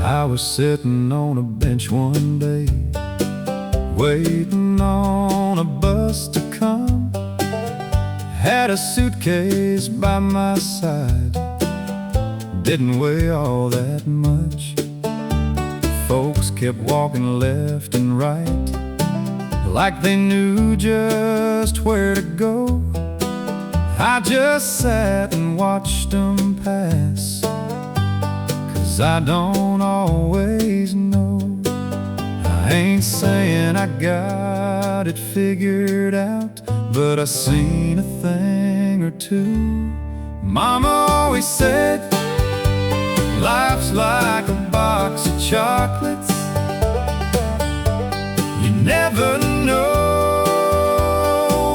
I was sitting on a bench one day, waiting on a bus to come. Had a suitcase by my side, didn't weigh all that much. Folks kept walking left and right, like they knew just where to go. I just sat and watched them pass, 'cause I don't always know. I ain't saying I got it figured out, but I seen a thing or two. Mama always said, life's like a box of chocolates. You never know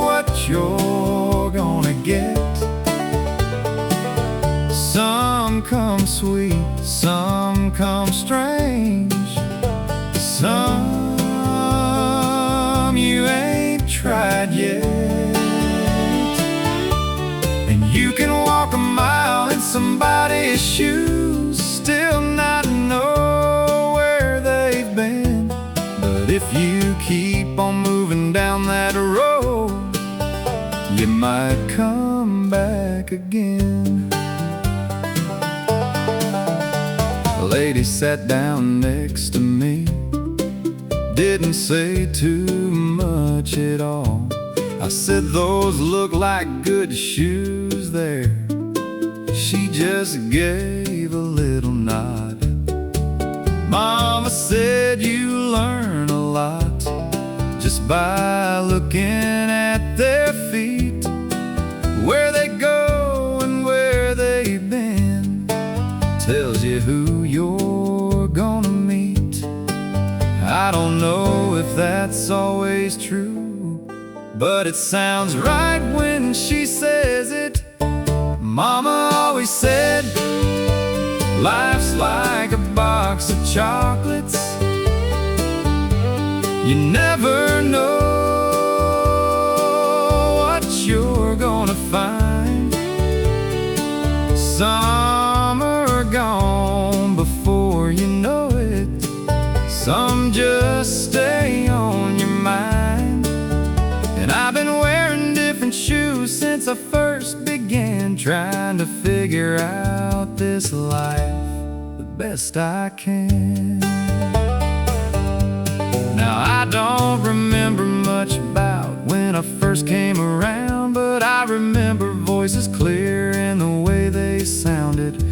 what you're gonna get. Some come sweet, some come strange, some you ain't tried yet. And you can walk a mile in somebody's shoes, still not know where they've been. But if you keep on moving down that road, you might come back again. A lady sat down next to me, didn't say too much at all. I said, those look like good shoes there. She just gave a little nod. Mama said, you learn a lot just by looking at their feet. Where they go and where they've been tells you who you're gonna meet. I don't know if that's always true, but it sounds right when she says it. Mama always said, life's like a box of chocolates. You never know what you're gonna find. Some are gone before you know it, some just stay on your mind. And I've been wearing different shoes since I first began, trying to figure out this life the best I can. Now I don't remember much about when I first came around, but I remember voices clear in the way they sounded.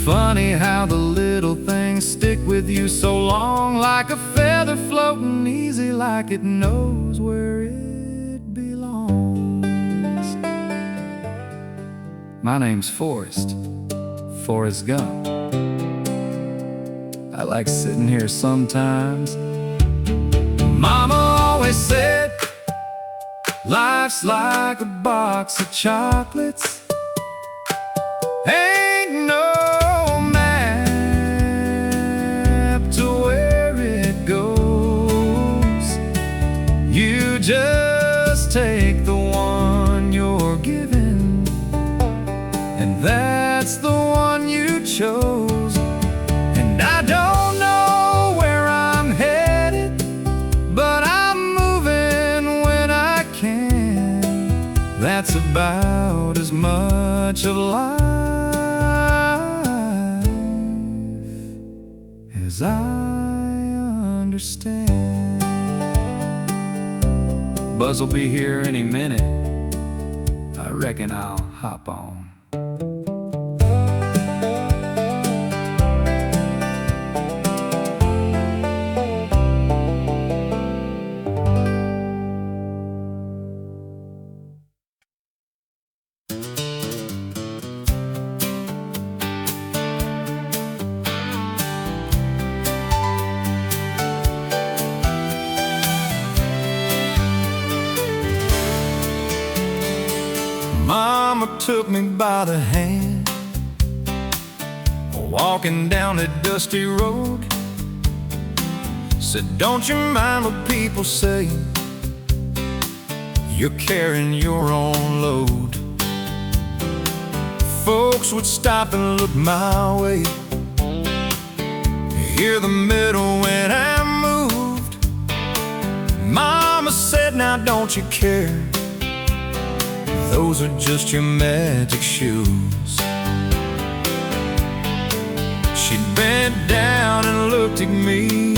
Funny how the little things stick with you so long, like a feather floating easy, like it knows where it belongs. My name's Forrest Gump. I like sitting here sometimes. Mama always said, life's like a box of chocolates. Ain't no map to where it goes. You just take the one you're given, and that's the one you chose. And I don't know where I'm headed, but I'm moving when I can. That's about as much of life as I understand. Buzz will be here any minute. I reckon I'll hop on. Mama took me by the hand, walking down a dusty road. Said, don't you mind what people say, you're carrying your own load. Folks would stop and look my way, hear the middle when I moved. Mama said, now don't you care, those are just your magic shoes. She bent down and looked at me,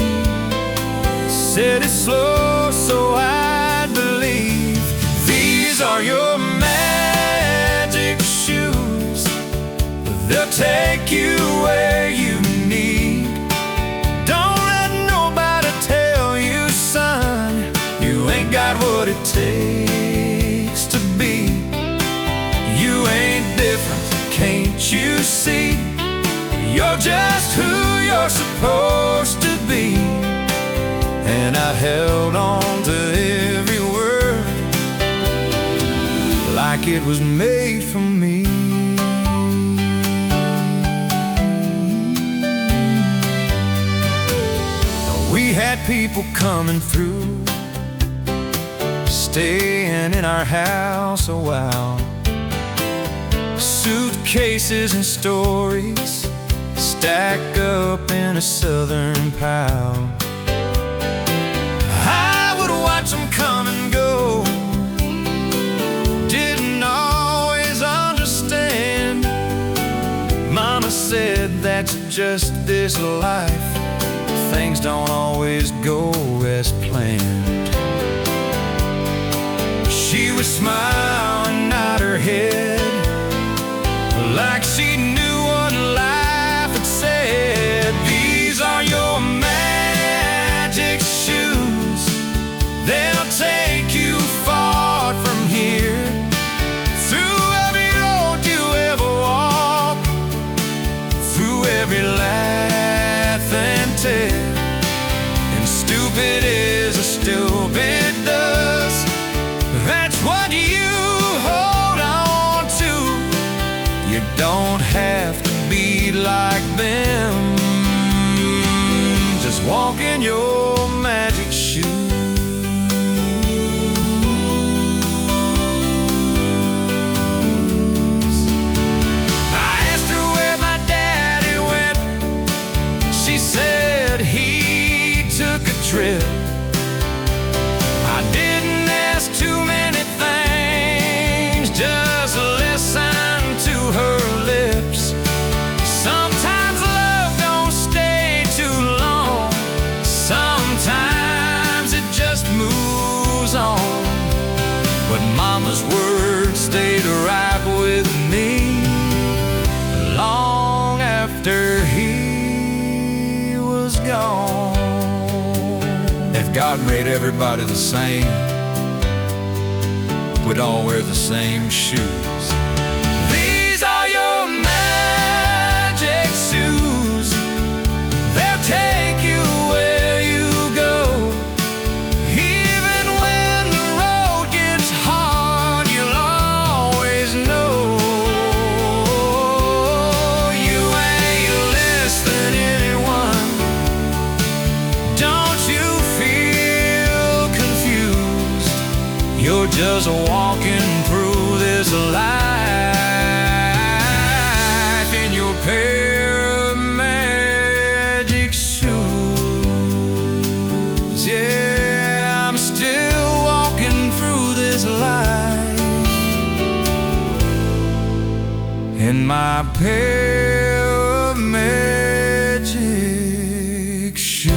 said it slow so I'd believe. These are your magic shoes, they'll take you where you need. Don't let nobody tell you, son, you ain't got what it takes to be. You ain't different, can't you see? You're just who you're supposed to be. And I held on to every word like it was made for me. We had people coming through, staying in our house a while. Suitcases and stories stack up in a southern pile. I would watch them come and go, didn't always understand. Mama said that's just this life, things don't always go as planned. She would smile and nod her head like she knew what life had said. These are your magic shoes, they'll take you far from here. Through every road you ever walk, through every laugh and tear. And stupid is a stupid does, that's what you hold on to. You don't have to be like them, just walk in your magic shoes. I asked her where my daddy went, she said he took a trip. I didn't ask too many things, just listen to her lips. Sometimes love don't stay too long, sometimes it just moves on. But Mama's words stayed right with me long after he was gone. If God made everybody the same, we'd all wear the same shoes. These are your magic shoes, they'll take you where you go. Even when the road gets hard, you'll always know you ain't less than anyone. Don't you feel confused, you're just walking through this life in your pair of magic shoes. Yeah, I'm still walking through this life in my pair of magic shoes.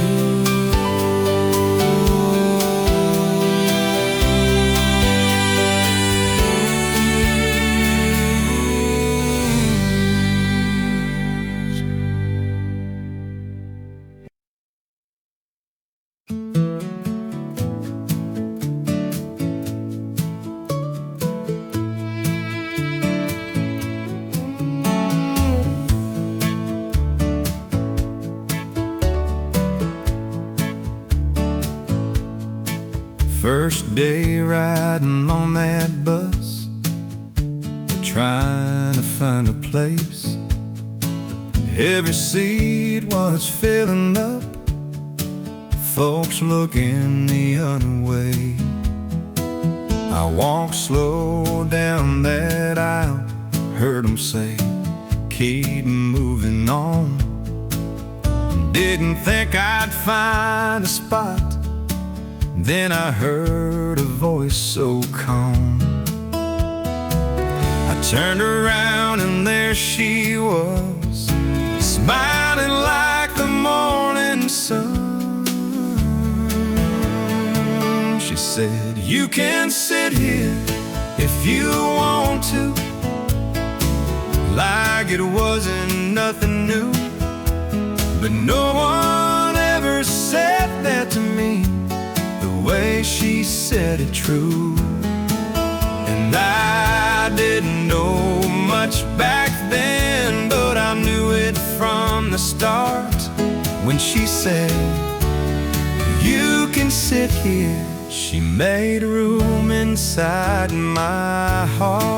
First day riding on that bus, trying to find a place. Every seat was filling up, folks looking the other way. I walked slow down that aisle, heard them say, keep moving on. Didn't think I'd find a spot, then I heard a voice so calm. I turned around and there she was, smiling like the morning sun. She said, you can sit here if you want to, like it wasn't nothing new. But no one ever said that to me the way she said it true. And I didn't know much back then, but I knew it from the start when she said, you can sit here. She made room inside my heart.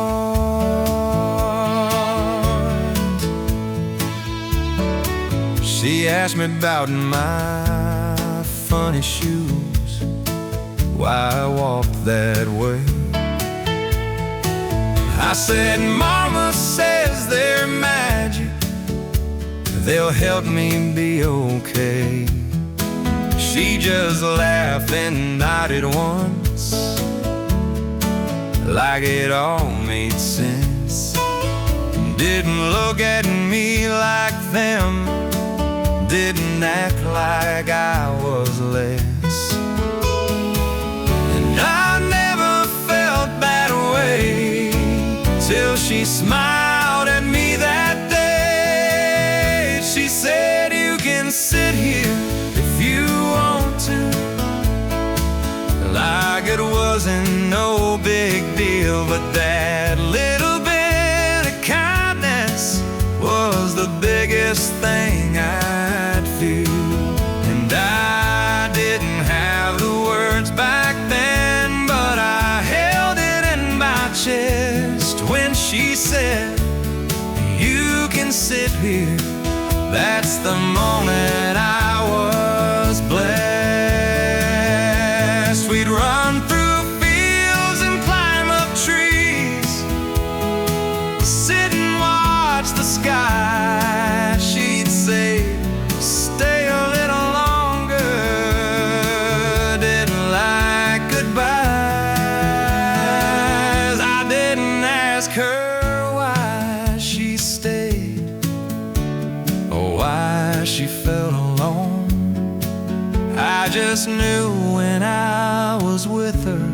She asked me about my funny shoes, why I walked that way. I said, Mama says they're magic, they'll help me be okay. She just laughed and nodded once, like it all made sense. Didn't look at me like them, didn't act like I was less. And I never felt that way till she smiled at me that day. She said, you can sit here if you want to, like it wasn't no big deal. But that little bit of kindness was the biggest thing I'd feel. And I didn't have the words back then, but I held it in my chest when she said, you can sit here. That's the moment I was blessed. We'd run through fields and climb up trees, sit and watch the sky. She'd say, stay a little longer. Didn't like goodbyes. I didn't ask her why she stayed or why she felt alone. I just knew when I was with her,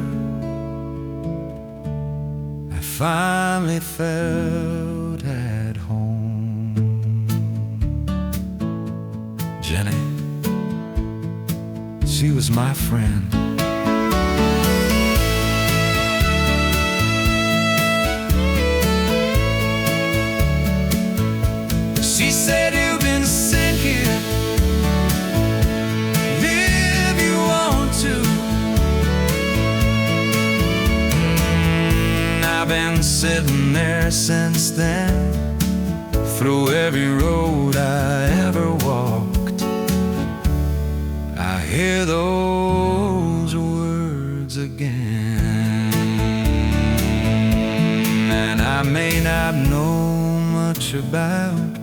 I finally felt at home. Jenny, she was my friend. She said, you can sit here if you want to. I've been sitting there since then, through every road I ever walked. I hear those words again, and I may not know much about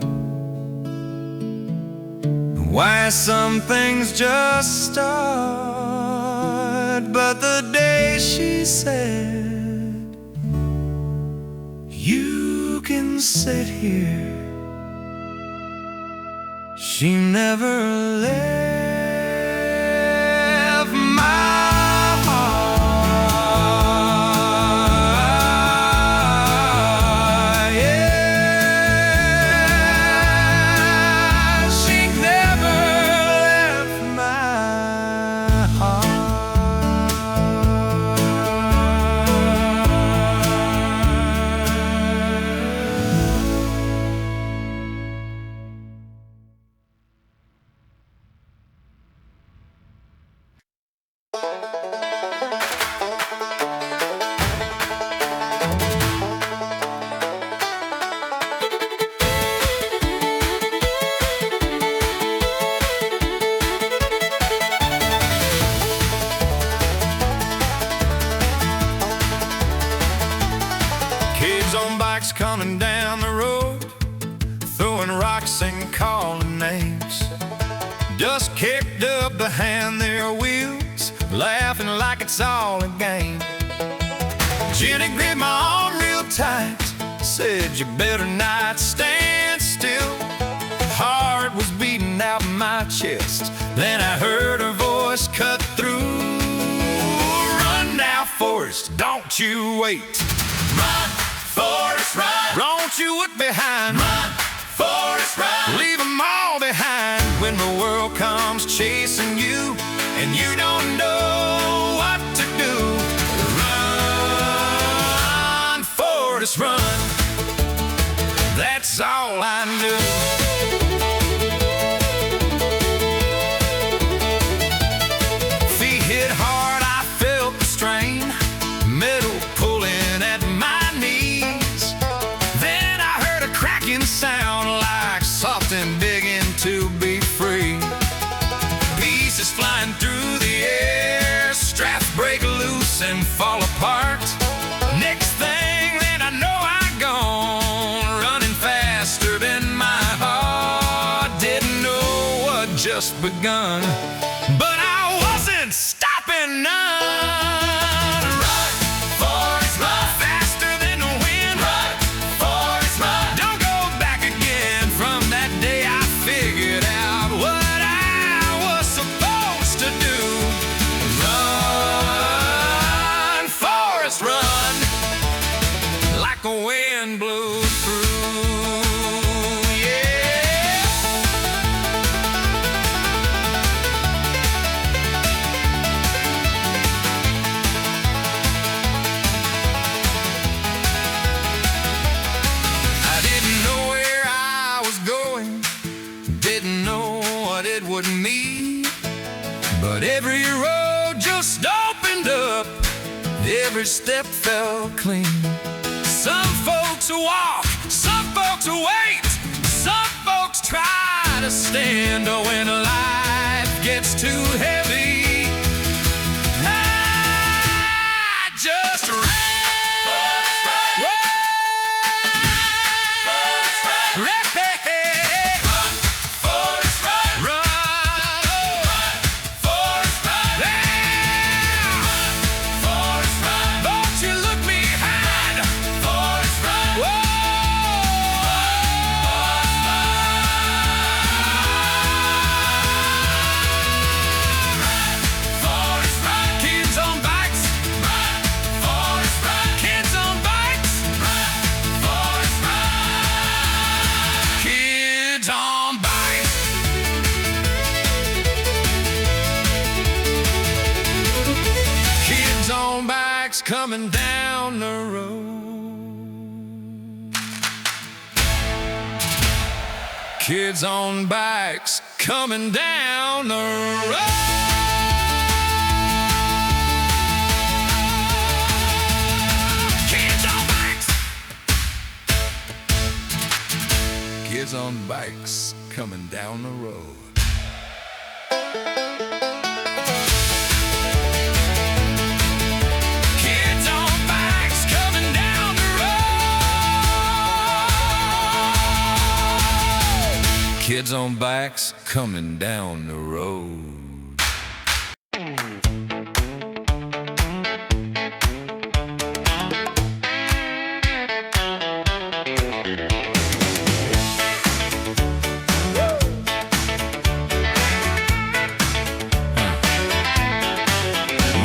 why some things just start, but the day she said, you can sit here, she never left my heart. Yeah, she never left my heart. coming down the road, throwing rocks and calling names. Dust kicked up behind their wheels, laughing like it's all a game. Jenny gripped my arm real tight, said you better not stand still. Heart was beating out of my chest, then I heard her voice cut through. Run now, Forrest, don't you wait. Run, Forrest, run. Don't you look behind. Run, Forrest, run. Leave them all behind when the world comes chasing you and you don't know what to do. Run, Forrest, run. That's all I knew. Feet hit hard, I felt the strain, metal pulling at my knees. Then I heard a cracking sound like something begging to be free. Pieces flying through the air, straps break loose and fall apart. Next thing that I know, I'm gone, running faster than my heart. Didn't know what just begun, but I wasn't stopping none. Run, Forrest, run. Faster than the wind. Run, Forrest, run. Don't go back again. From that day I figured out what I was supposed to do. Run, Forrest, run, like a wind blew through. Yeah. I didn't know where I was going, didn't know what it would mean, but every road just opened up, every step felt clean. Some folks walk, some folks wait, some folks try to stand when life gets too heavy. I just ran. Coming down the road. Kids on bikes coming down the road. Kids on bikes. Kids on bikes coming down the road. Kids on bikes coming down the road.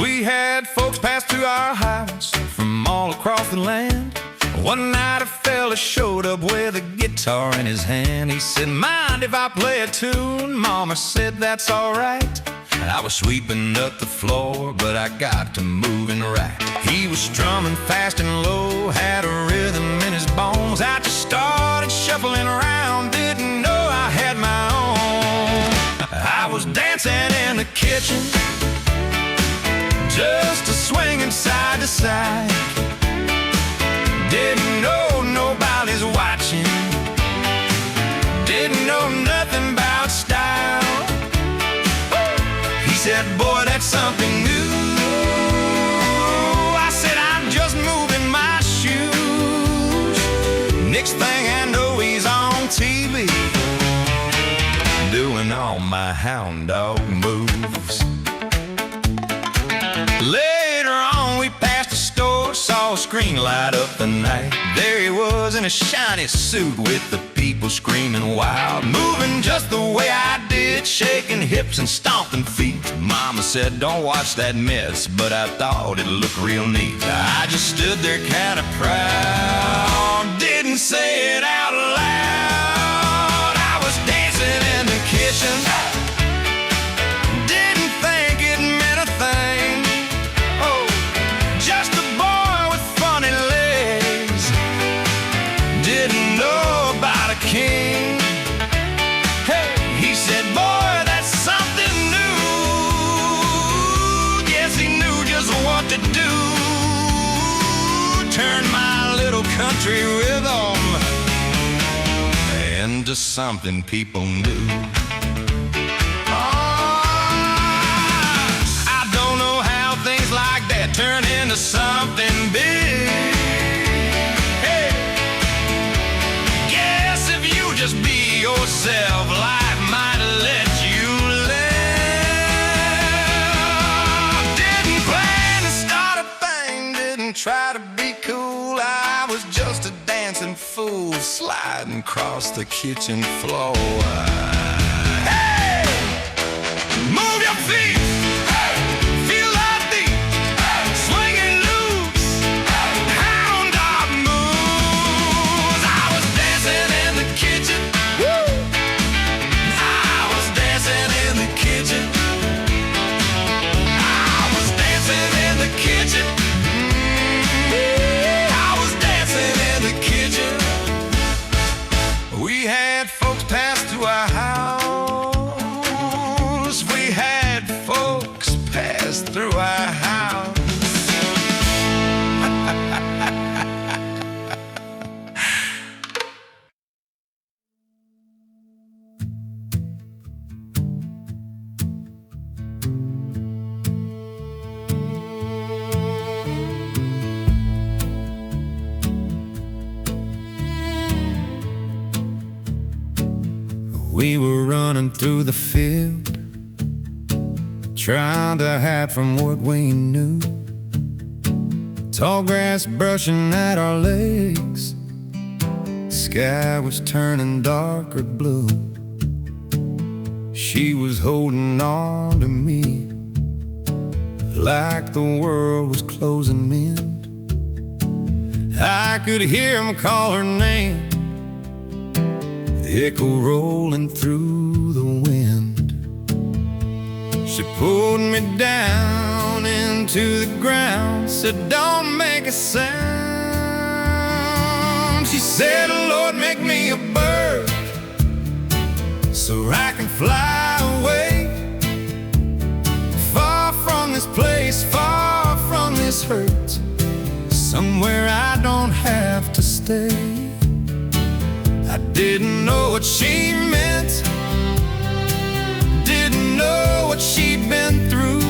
We had folks pass through our house from all across the land. One night a fella showed up with a guitar in his hand. He said, "Mind if I play a tune?" Mama said, "That's all right." I was sweeping up the floor, but I got to moving right. He was strumming fast and low, had a rhythm in his bones. I just started shuffling around, didn't know I had my own. I was dancing in the kitchen, just a swinging side to side. Didn't know nobody's watching, didn't know nothing about style. He said, "Boy, that's something new." I said, "I'm just moving my shoes." my hound dog moves. Later on we passed a store, saw a screen light up the night. There he was in a shiny suit with the people screaming wild, moving just the way I did, shaking hips and stomping feet. Mama said, don't watch that mess, but I thought it looked real neat. I just stood there kind of proud, didn't say it out loud. I was dancing in the kitchen, didn't think it meant a thing. Oh, just a boy with funny legs, didn't know about a king. Hey, he said, boy, that's something new. Yes, he knew just what to do. Turn my little country rhythm into something people knew. I don't know how things like that turn into something big. Hey, guess if you just be yourself, life might let you live. Didn't plan to start a thing, didn't try to be cool. I was just a dancing fool, sliding across the kitchen floor. Hey! Move your feet! Hey! Feel that beat! Hey! Swinging loose! Hey! Hound dog moves! I was dancing in the kitchen. Woo! I was dancing in the kitchen. I was dancing in the kitchen. We had folks pass through our house. We had folks pass through our house. We were running through the field, trying to hide from what we knew. Tall grass brushing at our legs, sky was turning darker blue. She was holding on to me like the world was closing in. I could hear him call her name, the echo rolling through the wind. She pulled me down into the ground, said, don't make a sound. She said, Lord, make me a bird so I can fly away, far from this place, far from this hurt, somewhere I don't have to stay. I didn't know what she meant, didn't know what she'd been through,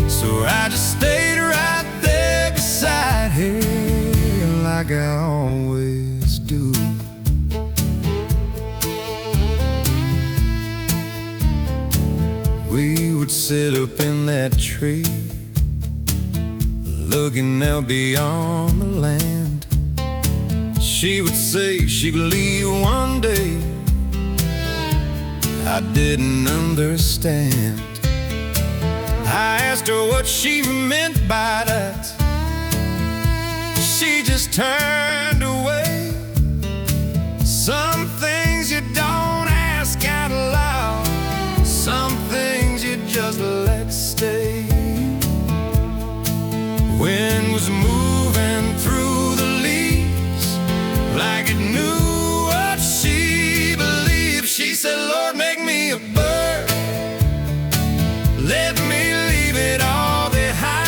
so I just stayed right there beside her like I always do. We would sit up in that tree, looking out beyond the land. She would say she'd leave one day. I didn't understand. I asked her what she meant by that. She just turned away. Some things you don't ask out loud, some things you just let stay. Wind was moving through the leaves like it knew what she believed. She said, Lord, make me a bird, let me leave it all behind.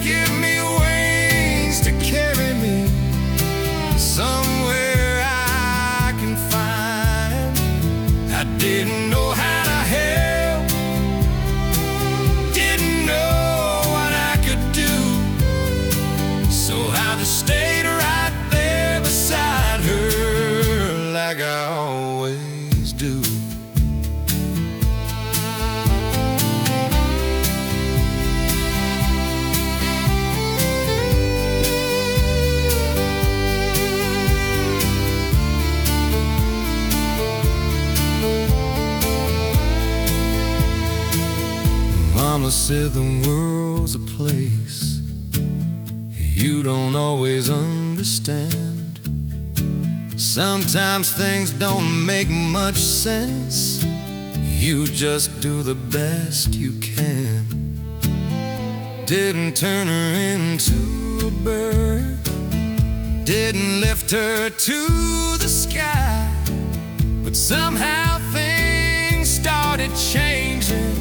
Give me wings to carry me somewhere I can find. I didn't know how to help, didn't know what I could do, so I just stayed right there beside her like I always always do. Mama said the world's a place you don't always understand. Sometimes things don't make much sense. You just do the best you can. Didn't turn her into a bird, didn't lift her to the sky, but somehow things started changing,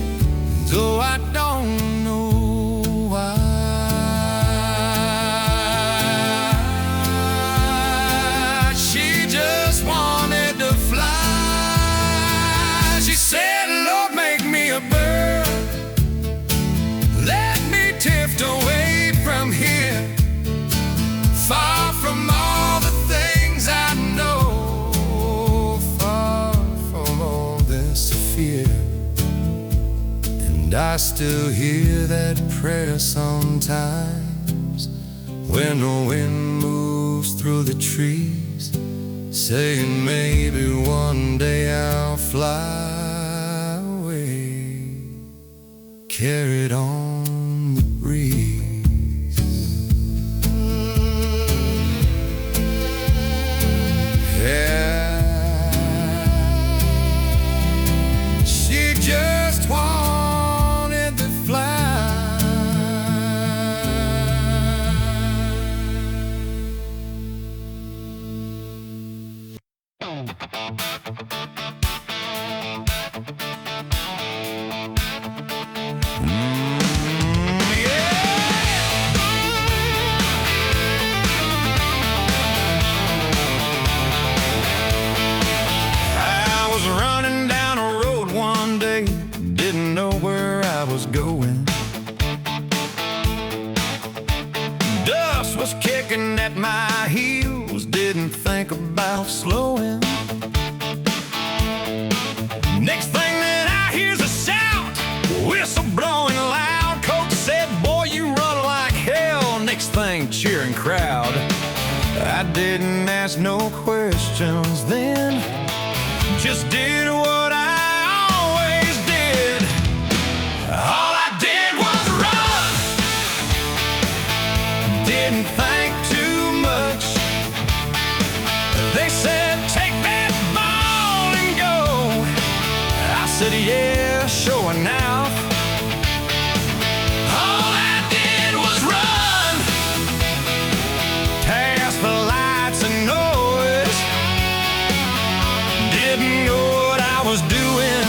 though I don't know why. She just wanted to fly. She said, Lord, make me a bird, let me drift away from here, far from all the things I know, far from all this fear. And I still hear that prayer sometimes when the wind moves through the trees, saying maybe one day I'll fly away, carried on the breeze. Yeah, she just wanted to fly. Running down a road one day, didn't know where I was going. Dust was kicking at my heels, didn't think about slowing. Next thing that I hear's a shout, whistle blowing loud. Coach said, boy, you run like hell. Next thing, cheering crowd. I didn't ask no questions then, just did what I always did. All I did was run, didn't think too much. They said, take that ball and go. I said, yeah, sure enough. All I did was run, past the lights and noise. Didn't know what I was doing,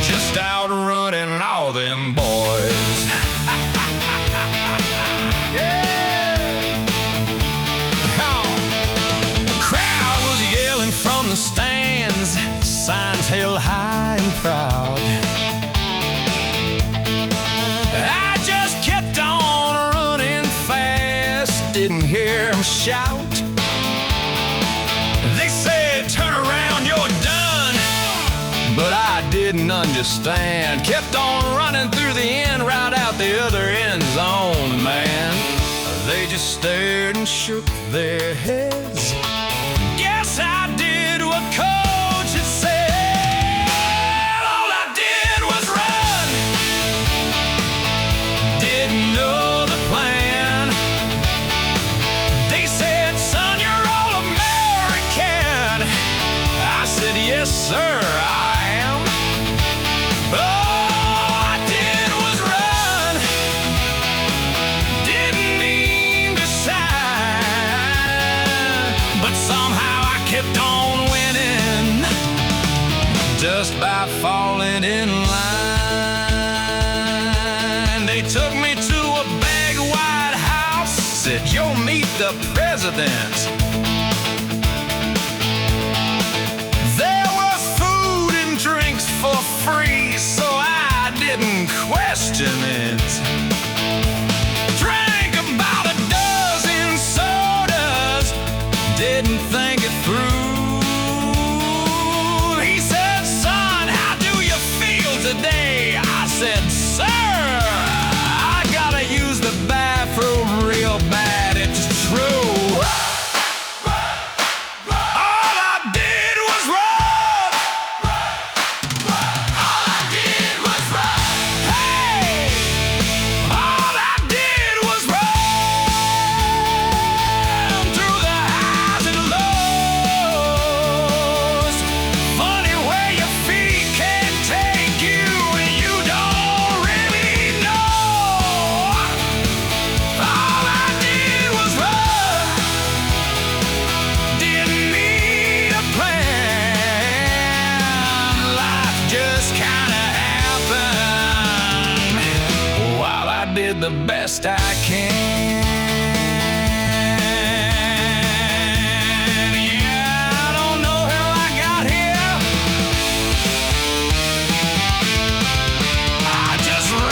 just outrunning all them boys. Yeah. The crowd was yelling from the stands, signs held high and proud. I just kept on running fast, didn't hear them shout. They said, turn around, you're done. But I didn't understand. Kept on running through the end, right out the other end zone, man. They just stared and shook their heads. Guess I did what coach had said. All I did was run, didn't know the plan. They said, son, you're all American. I said, yes, sir, I am. All I did was run, didn't mean to shine, but somehow I kept on winning, just by falling in line. They took me to a big white house, said, you'll meet the president. There was food and drinks for free, so I didn't question it. Drank about a dozen sodas, didn't think it through. best I can. Yeah, I don't know how I got here. I just ran.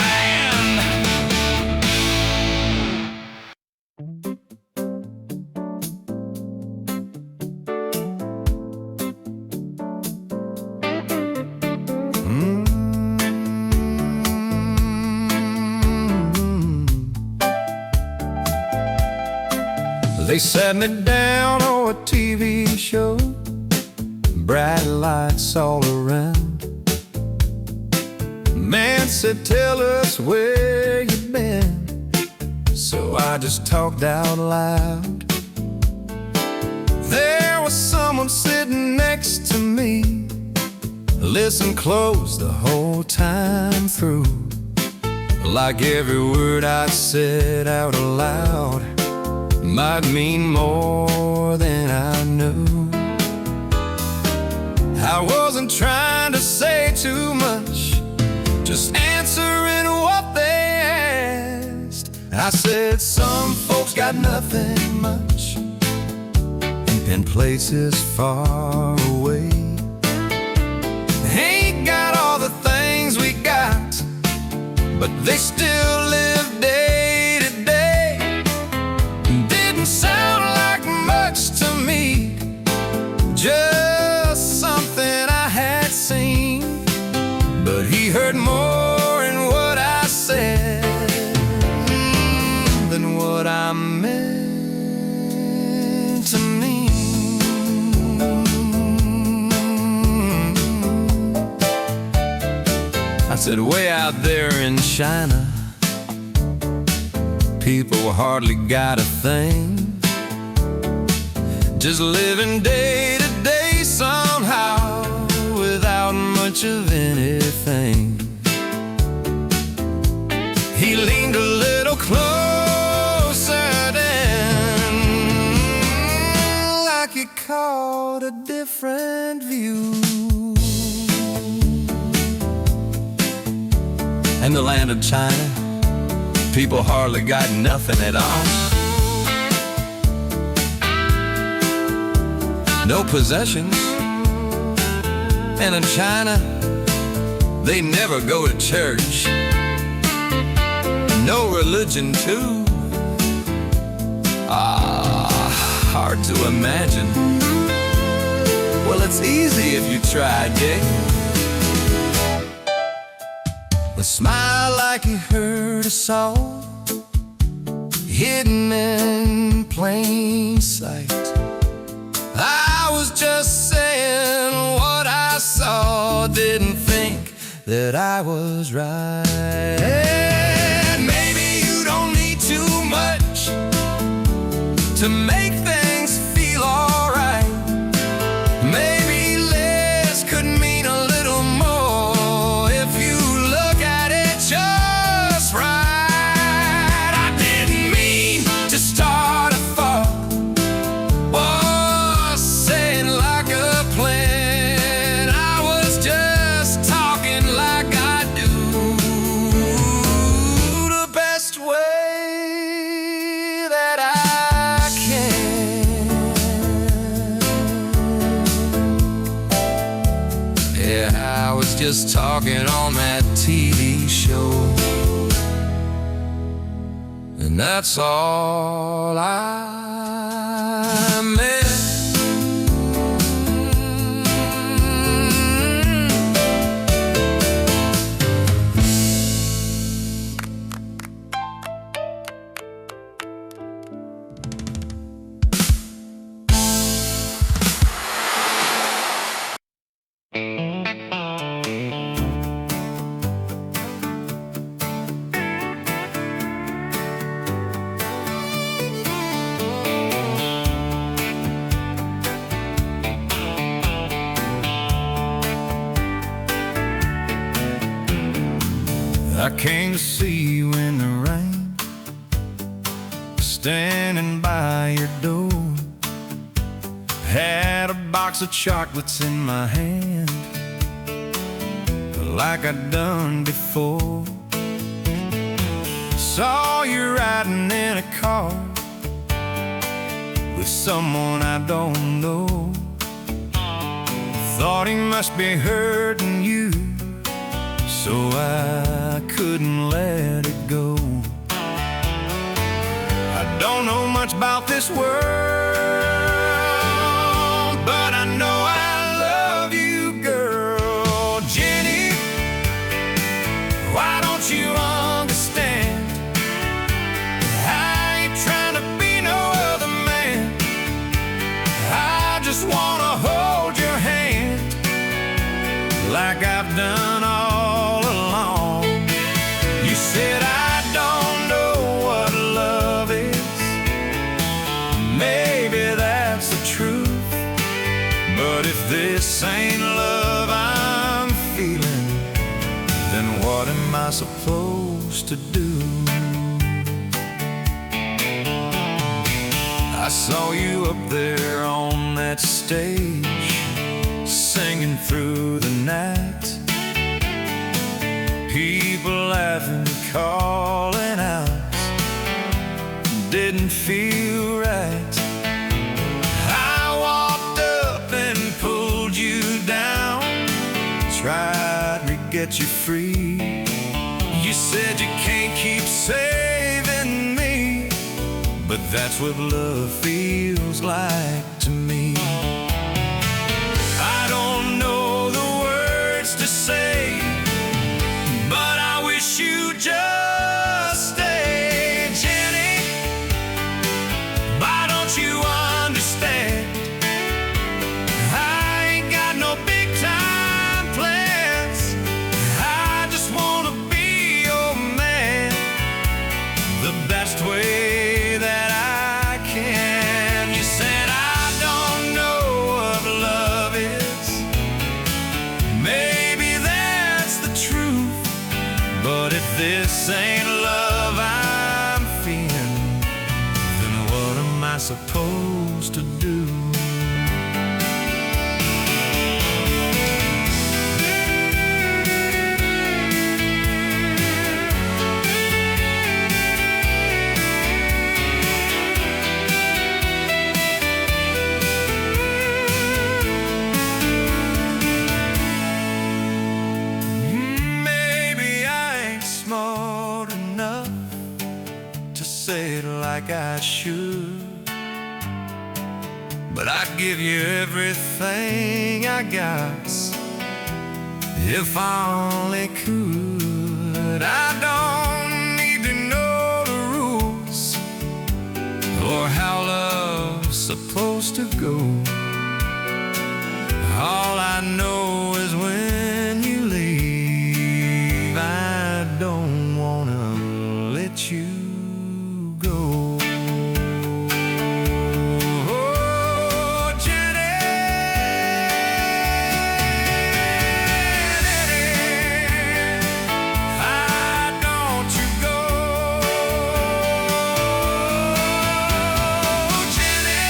They sat me down on a TV show, bright lights all around. Man said, tell us where you've been. So I just talked out loud. There was someone sitting next to me, listened close the whole time through. Like every word I said out loud might mean more than I knew. I wasn't trying to say too much, just answering what they asked. I said, some folks got nothing much in places far away. Ain't got all the things we got, but they still live day to day. Didn't sound like much to me, just something I had seen. But he heard more in what I said than what I meant to mean. I said, way out there in China, people hardly got a thing, just living day to day somehow, without much of anything. He leaned a little closer then, like he caught a different view. In the land of China, people hardly got nothing at all. No possessions. And in China, they never go to church. No religion too. Hard to imagine. Well, it's easy if you try, yeah. Smile like he heard us all, hidden in plain sight. I was just saying what I saw, didn't think that I was right. Maybe you don't need too much to make things feel alright. Maybe less could mean a little more if you look at it just right. I didn't mean to start a thought, was saying like a plan. I was just talking like I do, the best way that I can. Yeah, I was just talking on that TV show, and that's all I meant. I came to see you in the rain, standing by your door. Had a box of chocolates in my hand, like I'd done before. Saw you riding in a car with someone I don't know. Thought he must be hurting you, so I couldn't let it go. I don't know much about this world, but I know I love you, girl. Jenny, why don't you understand? I ain't trying to be no other man. I just wanna hold your hand like I've done all along. You said I don't know what love is. Maybe that's the truth, but if this ain't love I'm feeling, then what am I supposed to do? I saw you up there on that stage, singing through the night. People laughing, calling out, didn't feel right. I walked up and pulled you down, tried to get you free. You said you can't keep saving me, but that's what love feels like to me. I don't know the words to say, but I wish you'd just stay. Jenny, why don't you understand? I ain't got no big time plans. I just wanna be your man, the best way that I can. You said I don't know what love is. Maybe that's the truth, but if this ain't love I'm feeling, then what am I supposed to do? Say it like I should, but I'd give you everything I got if I only could. I don't need to know the rules or how love's supposed to go. All I know is when you leave, I don't wanna let you go. Oh, Jenny, why don't you go? Jenny,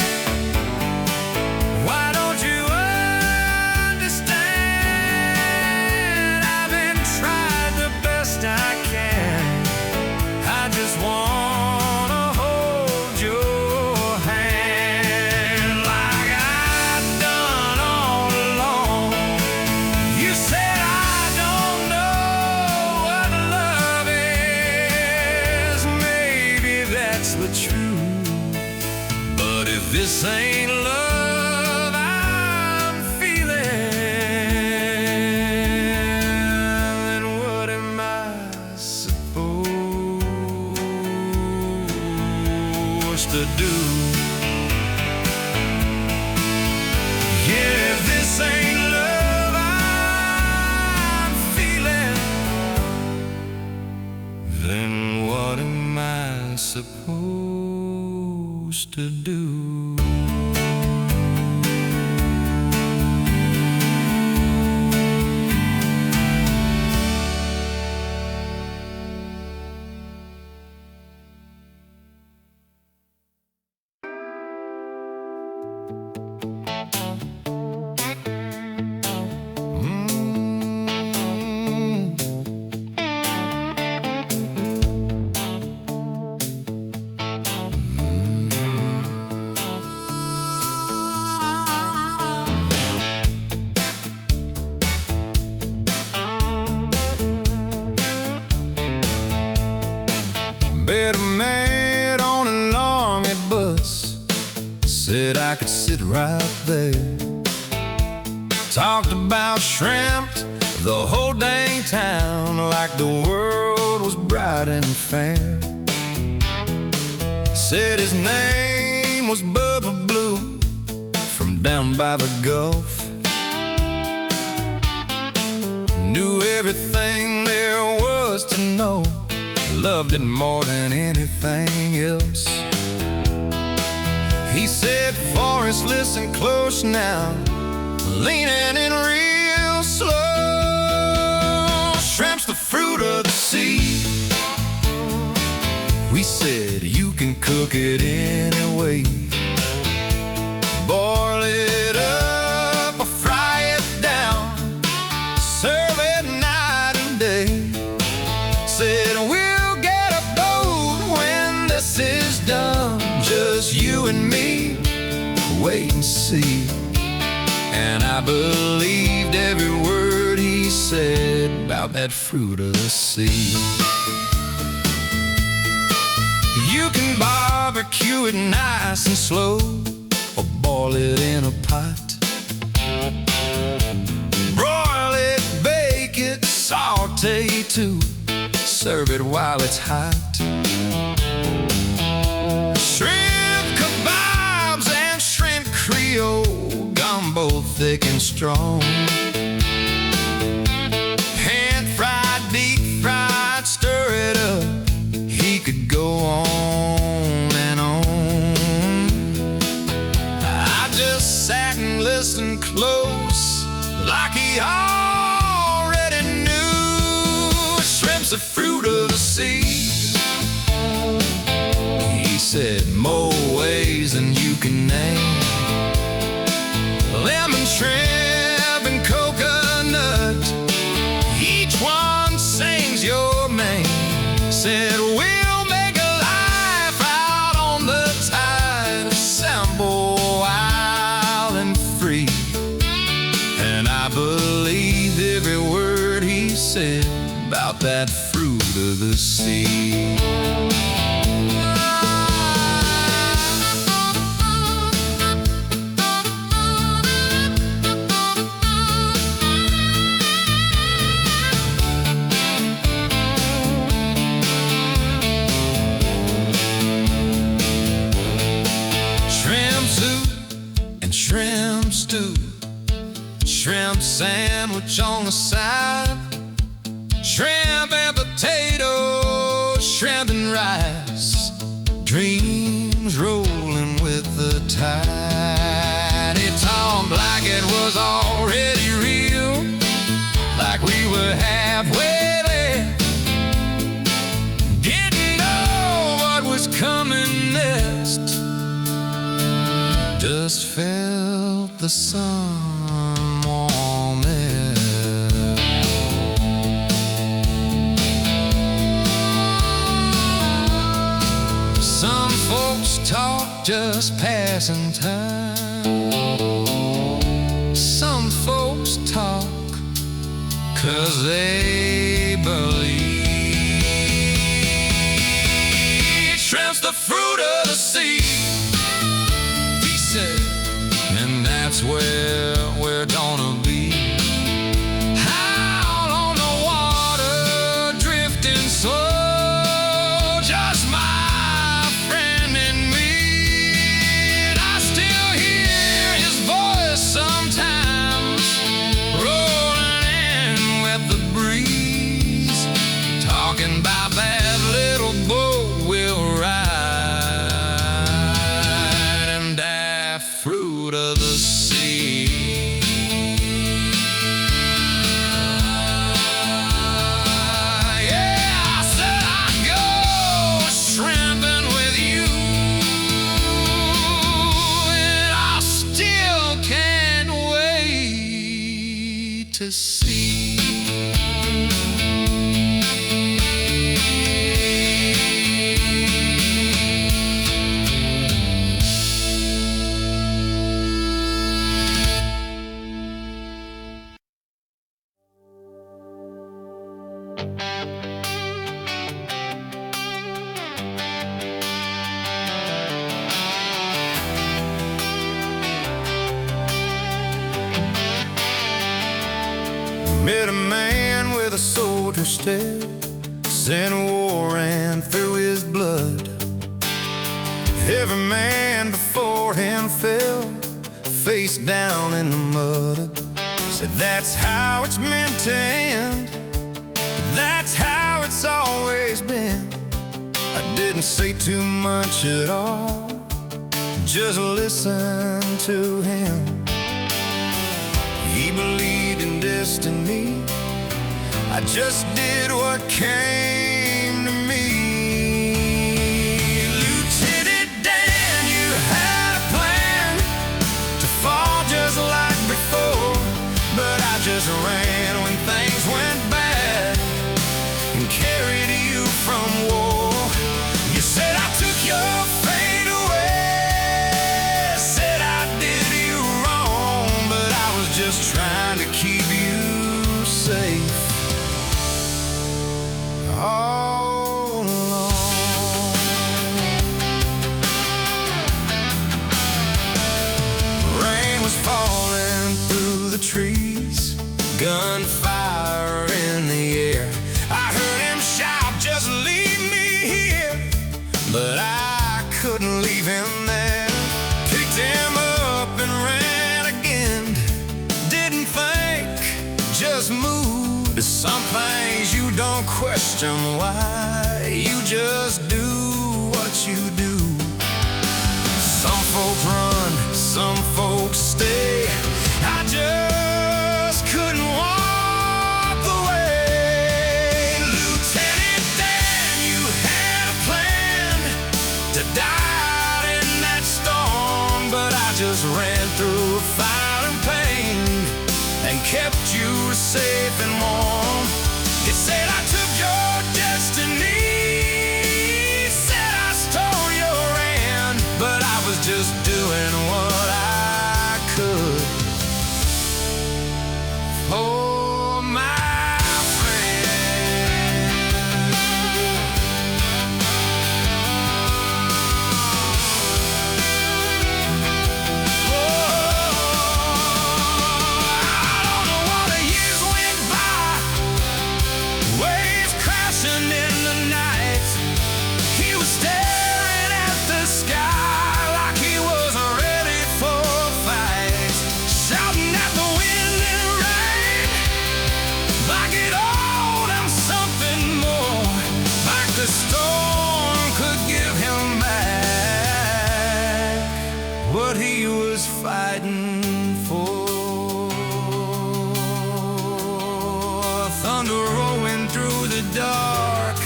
why don't you understand? I've been trying the best I can. I just wanna hold your hand like I've done all along. You said I don't know what love is. Maybe that's the truth, but if this ain't love I'm feeling, then what am I supposed to do? Yeah, if this ain't love I'm feeling, then what am I supposed to do? met a man on a long bus, said I could sit right there. Talked about shrimp the whole dang town, like the world was bright and fair. Said his name was Bubba Blue, from down by the Gulf. Knew everything there was to know, loved it more than anything else. He said, Forrest, listen close now, leaning in real slow. Shrimp's the fruit of the sea. We said you can cook it any way. Boil it up or fry it down, serve it night and day. Said we'll get a boat when this is done, just you and me, wait and see. And I believed every word he said about that fruit of the sea. You can barbecue it nice and slow, or boil it in a pot. Broil it, bake it, saute too, serve it while it's hot. Shrimp kebabs and shrimp Creole, gumbo thick and strong. Hand fried, deep fried, stir it up, he could go on and on. I just sat and listened close, like he already knew. Shrimp's the fruit of the sea. He said more ways than you can name. Lemon, shrimp, and coconut, each one sings your name. Said we'll make a life out on the tide, assemble wild and free. And I believed every word he said about that fruit of the sea. Shrimp stew, shrimp sandwich on the side, shrimp and potato, shrimp and rice, dreams rolling with the tide. It talked like it was already real, like we were halfway there. Didn't know what was coming next, just felt the sun warm there. Some folks talk just passing time, some folks talk 'cause they believe. Shrimp's the fruit of the sea, and that's where we're gonna be. Out on the water, drifting slow, just my friend and me. And I still hear his voice sometimes, rolling in with the breeze, talking about that little boat we'll ride. Fruit of the sea. Yeah, I said I'd go shrimping with you, and I still can't wait to see. Met a man with a soldier's step, scent of war ran through his blood. Every man before him fell face down in the mud. Said that's how it's meant to end, that's how it's always been. I didn't say too much at all, just listen to him. He believed in destiny, I just did what came to me. Lieutenant Dan, you had a plan to fall just like before, but I just ran when things went bad and carried you from war. You said I took your fate away, said I did you wrong, but I was just trying to keep you safe all along. Rain was falling through the trees, gunfire in the air. I heard him shout, just leave me here, but I couldn't leave him there. Picked him up and ran again. Didn't think, just moved. Some things you don't question why, you just do what you do. Some folks run, some folks stay. I just couldn't walk away. Lieutenant Dan, you had a plan to die out in that storm, but I just ran through fire and pain and kept you safe and warm. You said I took your destiny, said I stole your hand, but I was just doing what I could for my friend. I don't know what the years went by, waves crashing in the night. He was staring at the sky like he was ready for a fight, shouting at the wind and rain like it owed him something more, like the storm could give him back what he was fighting for. Thunder rolling through the dark,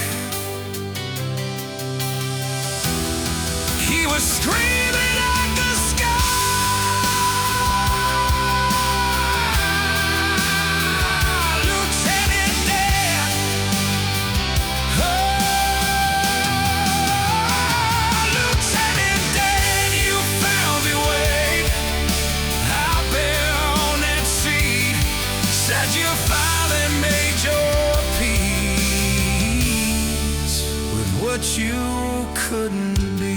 he was screaming at the sky. Lieutenant Dan, oh, Lieutenant Dan, you found the way out there on that sea. Said you finally made your peace with what you couldn't be.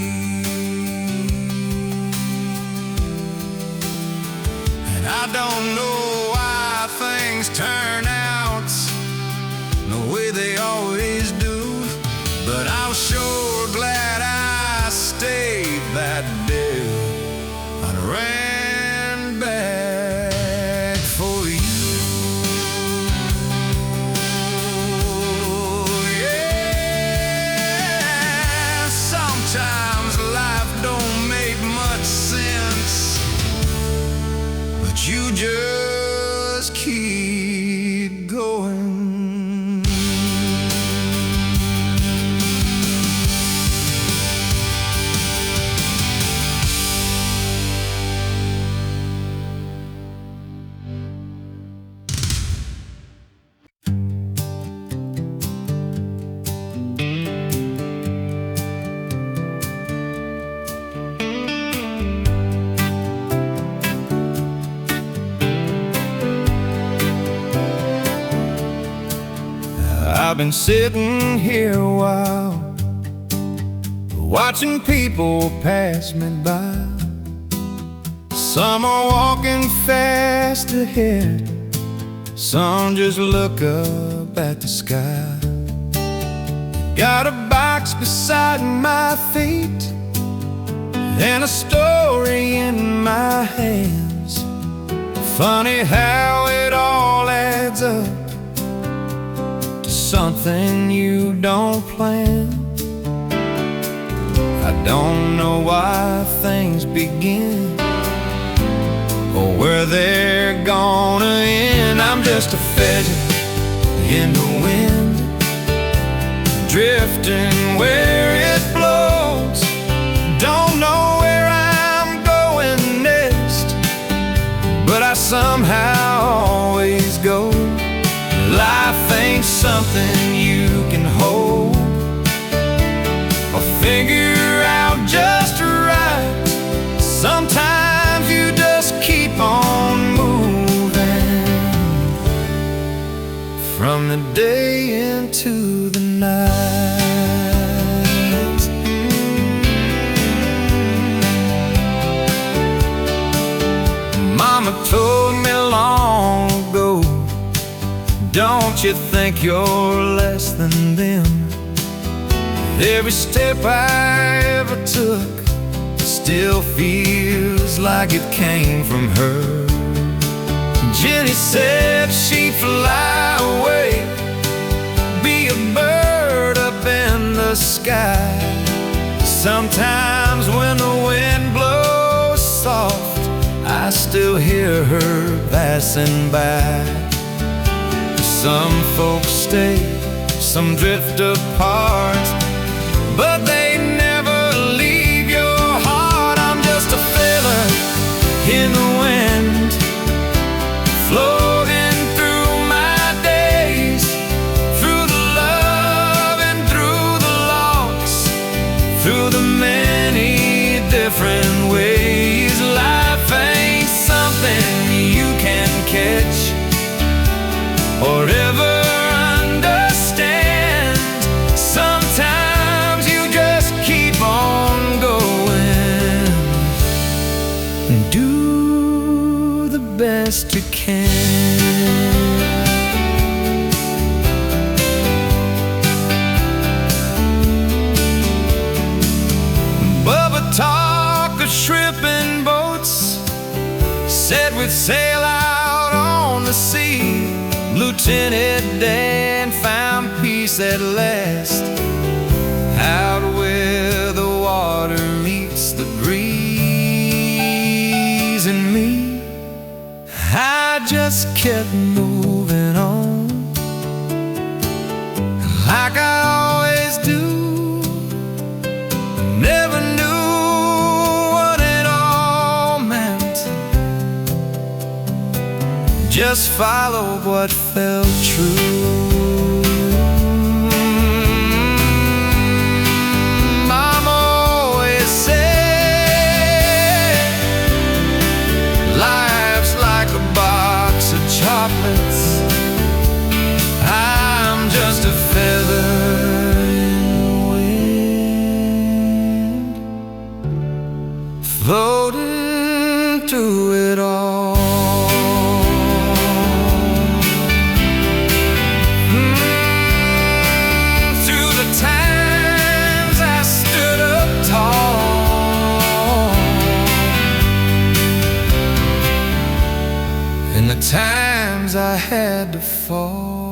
And I don't know why things turn out the way they always do, but I'm sure glad I stayed that day and ran back for you. Yeah, sometimes life don't make much sense, but you just keep going. I've been sitting here a while, watching people pass me by. Some are walking fast ahead, Some just look up at the sky. Got a box beside my feet and a story in my hands. Funny how it all adds up to something you don't plan. I don't know why things begin or where they're gonna end. I'm just a feather in the wind, drifting where it blows. Don't know where I'm going next, but I somehow always go. Life ain't something you can hold or figure out just right. Sometimes you just keep on moving from the day into the night. Mama told me long ago, don't you think you're less than them? Every step I ever took still feels like it came from her. Jenny said she'd fly away, be a bird up in the sky. Sometimes when the wind blows soft, I still hear her passing by. Some folks stay, some drift apart, but they never leave your heart. I'm just a feather in the wind, floating through my days, through the love and through the loss, through the many different ways. Life ain't something you can catch or ever understand. Sometimes you just keep on going and do the best you can. Bubba talked of shrimp and boats, said we'd sail out on the sea. Lieutenant Dan found peace at last, out where the water meets the breeze. And me, I just kept moving on, like I always do. Never knew what it all meant, just followed what felt true. Mom always said, life's like a box of chocolates. I'm just a feather in the wind, floating through it all. And the times I had to fall.